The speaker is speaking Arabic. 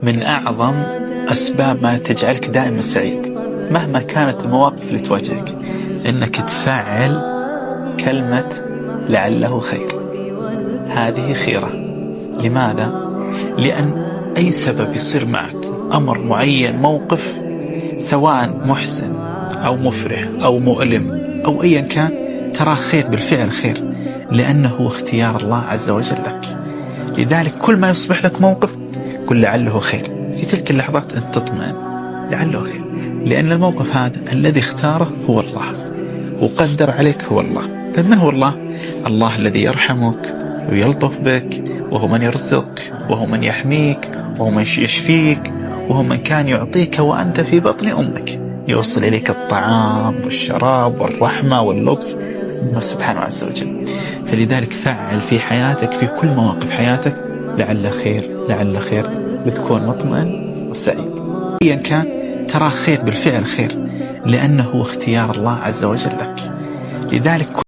من أعظم أسباب ما تجعلك دائما سعيد مهما كانت المواقف اللي تواجهك إنك تفعل كلمة لعله خير. هذه خيرة. لماذا؟ لأن أي سبب يصير معك، أمر معين، موقف، سواء محزن أو مفرح أو مؤلم أو أيا كان، ترى خير، بالفعل خير، لأنه اختيار الله عز وجل لك. لذلك كل ما يصبح لك موقف قل لعله خير. في تلك اللحظات أنت تطمئن لعله خير، لأن الموقف هذا الذي اختاره هو الله وقدر عليك هو الله. طيب من هو الله؟ الله الذي يرحمك ويلطف بك، وهو من يرزقك، وهو من يحميك، وهو من يشفيك، وهو من كان يعطيك وأنت في بطن أمك، يوصل إليك الطعام والشراب والرحمة واللطف من سبحانه عز وجل. فلذلك فعل في حياتك، في كل مواقف حياتك، لعل خير لعل خير، بتكون مطمئن وسعيد. أيا كان ترى خير، بالفعل خير، لأنه اختيار الله عز وجل لك. لذلك